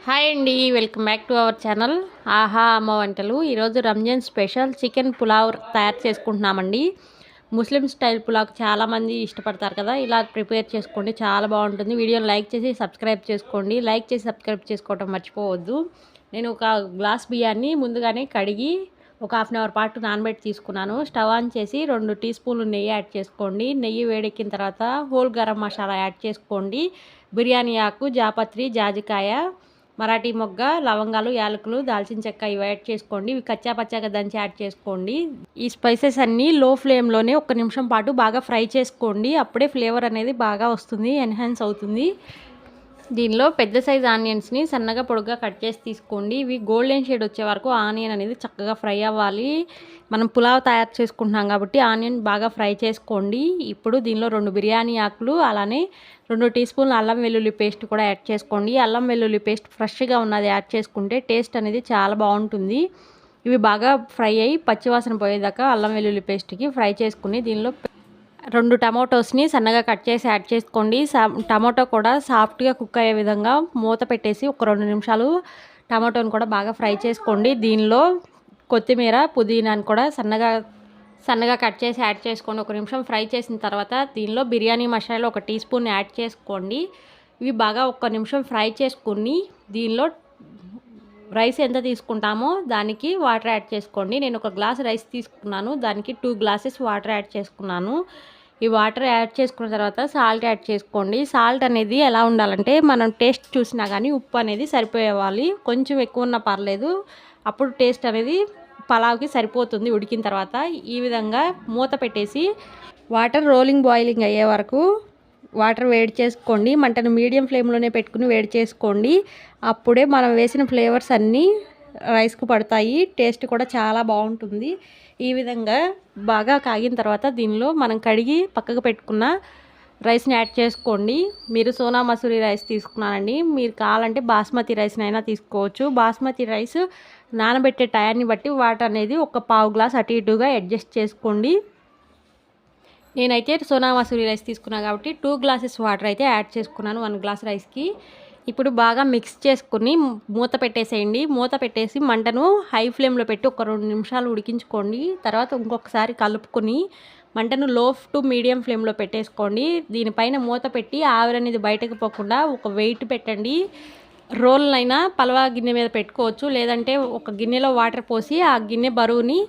Hi అండి, welcome back to our channel ఆహా అమ్మ వంటలు. ఈరోజు రంజాన్ స్పెషల్ చికెన్ పులావ్ తయారు చేసుకుంటున్నామండి. ముస్లిం స్టైల్ పులావ్ చాలామంది ఇష్టపడతారు కదా, ఇలా ప్రిపేర్ చేసుకోండి, చాలా బాగుంటుంది. వీడియోని లైక్ చేసి సబ్స్క్రైబ్ చేసుకోండి. లైక్ చేసి సబ్స్క్రైబ్ చేసుకోవడం మర్చిపోవద్దు. నేను ఒక గ్లాస్ బియ్యాన్ని ముందుగానే కడిగి ఒక హాఫ్ అన్ అవర్ పాటు నానబెట్టి తీసుకున్నాను. స్టవ్ ఆన్ చేసి 2 టీ స్పూన్లు నెయ్యి యాడ్ చేసుకోండి. నెయ్యి వేడెక్కిన తర్వాత హోల్ గరం మసాలా యాడ్ చేసుకోండి. బిర్యానీ ఆకు, జాపత్రి, జాజికాయ, మరాఠీ మొగ్గ, లవంగాలు, యాలకులు, దాల్చిన చెక్క ఇవి యాడ్ చేసుకోండి. ఇవి కచ్చా పచ్చాగా దంచి యాడ్ చేసుకోండి. ఈ స్పైసెస్ అన్నీ లో ఫ్లేమ్లోనే 1 నిమిషం పాటు బాగా ఫ్రై చేసుకోండి. అప్పుడే ఫ్లేవర్ అనేది బాగా వస్తుంది, ఎన్హాన్స్ అవుతుంది. దీనిలో పెద్ద సైజ్ ఆనియన్స్ని సన్నగా పొడుగ్గా కట్ చేసి తీసుకోండి. ఇవి గోల్డెన్ షేడ్ వచ్చే వరకు ఆనియన్ అనేది చక్కగా ఫ్రై అవ్వాలి. మనం పులావ్ తయారు చేసుకుంటున్నాం కాబట్టి ఆనియన్ బాగా ఫ్రై చేసుకోండి. ఇప్పుడు దీనిలో 2 బిర్యానీ ఆకులు, అలానే 2 టీ స్పూన్ల అల్లం వెల్లుల్లి పేస్ట్ కూడా యాడ్ చేసుకోండి. అల్లం వెల్లుల్లి పేస్ట్ ఫ్రెష్గా ఉన్నది యాడ్ చేసుకుంటే టేస్ట్ అనేది చాలా బాగుంటుంది. ఇవి బాగా ఫ్రై అయ్యి పచ్చివాసన పోయేదాకా అల్లం వెల్లుల్లి పేస్ట్కి ఫ్రై చేసుకుని దీనిలో 2 టమాటోస్ని సన్నగా కట్ చేసి యాడ్ చేసుకోండి. టమాటో కూడా సాఫ్ట్గా కుక్ అయ్యే విధంగా మూత పెట్టేసి ఒక 2 నిమిషాలు టమాటోని కూడా బాగా ఫ్రై చేసుకోండి. దీనిలో కొత్తిమీర, పుదీనాని కూడా సన్నగా కట్ చేసి యాడ్ చేసుకోండి. 1 నిమిషం ఫ్రై చేసిన తర్వాత దీనిలో biryani masala 1 teaspoon add చేసుకోండి. ఇవి బాగా 1 నిమిషం ఫ్రై చేసుకుని దీనిలో రైస్ ఎంత తీసుకుంటామో దానికి వాటర్ యాడ్ చేసుకోండి. నేను 1 గ్లాస్ రైస్ తీసుకున్నాను, దానికి 2 గ్లాసెస్ వాటర్ యాడ్ చేసుకున్నాను. ఈ వాటర్ యాడ్ చేసుకున్న తర్వాత సాల్ట్ యాడ్ చేసుకోండి. సాల్ట్ అనేది ఎలా ఉండాలంటే మనం టేస్ట్ చూసినా కానీ ఉప్పు అనేది సరిపోయేవాలి. కొంచెం ఎక్కువ ఉన్నా పర్లేదు, అప్పుడు టేస్ట్ అనేది పలావ్కి సరిపోతుంది ఉడికిన తర్వాత. ఈ విధంగా మూత పెట్టేసి వాటర్ బాయిలింగ్ అయ్యే వరకు వాటర్ వేడి చేసుకోండి. మంటను మీడియం ఫ్లేమ్లోనే పెట్టుకుని వేడి చేసుకోండి. అప్పుడే మనం వేసిన ఫ్లేవర్స్ అన్నీ రైస్కు పడతాయి, టేస్ట్ కూడా చాలా బాగుంటుంది. ఈ విధంగా బాగా కాగిన తర్వాత దీనిలో మనం కడిగి పక్కకు పెట్టుకున్న రైస్ని యాడ్ చేసుకోండి. మీరు సోనా మసూరి రైస్ తీసుకున్నానండి, మీరు కావాలంటే బాస్మతి రైస్ని అయినా తీసుకోవచ్చు. బాస్మతి రైస్ నానబెట్టే టయాన్ని బట్టి వాటర్ అనేది 1/4 గ్లాస్ అటు ఇటుగా అడ్జస్ట్ చేసుకోండి. నేనైతే సోనా మసూరి రైస్ తీసుకున్నాను కాబట్టి 2 గ్లాసెస్ వాటర్ అయితే యాడ్ చేసుకున్నాను 1 గ్లాస్ రైస్కి. ఇప్పుడు బాగా మిక్స్ చేసుకుని మూత పెట్టేసేయండి. మూత పెట్టేసి మంటను హై ఫ్లేమ్లో పెట్టి ఒక 2 నిమిషాలు ఉడికించుకోండి. తర్వాత ఇంకొకసారి కలుపుకొని మంటను లో టు మీడియం ఫ్లేమ్లో పెట్టేసుకోండి. దీనిపైన మూత పెట్టి ఆవిరి అనేది బయటకు పోకుండా ఒక వెయిట్ పెట్టండి. రోల్నైనా పలవా గిన్నె మీద పెట్టుకోవచ్చు, లేదంటే ఒక గిన్నెలో వాటర్ పోసి ఆ గిన్నె బరువుని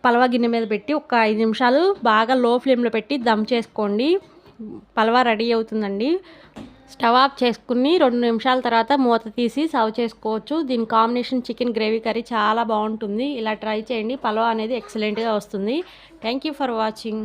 పలవా గిన్నె మీద పెట్టి ఒక 5 నిమిషాలు బాగా లో ఫ్లేమ్లో పెట్టి దమ్ చేసుకోండి. పలవా రెడీ అవుతుందండి. స్టవ్ ఆఫ్ చేసుకుని 2 నిమిషాల తర్వాత మూత తీసి సర్వ్ చేసుకోవచ్చు. దీని కాంబినేషన్ చికెన్ గ్రేవీ కర్రీ చాలా బాగుంటుంది. ఇలా ట్రై చేయండి, పలావ్ అనేది ఎక్సలెంట్గా వస్తుంది. Thank you for watching.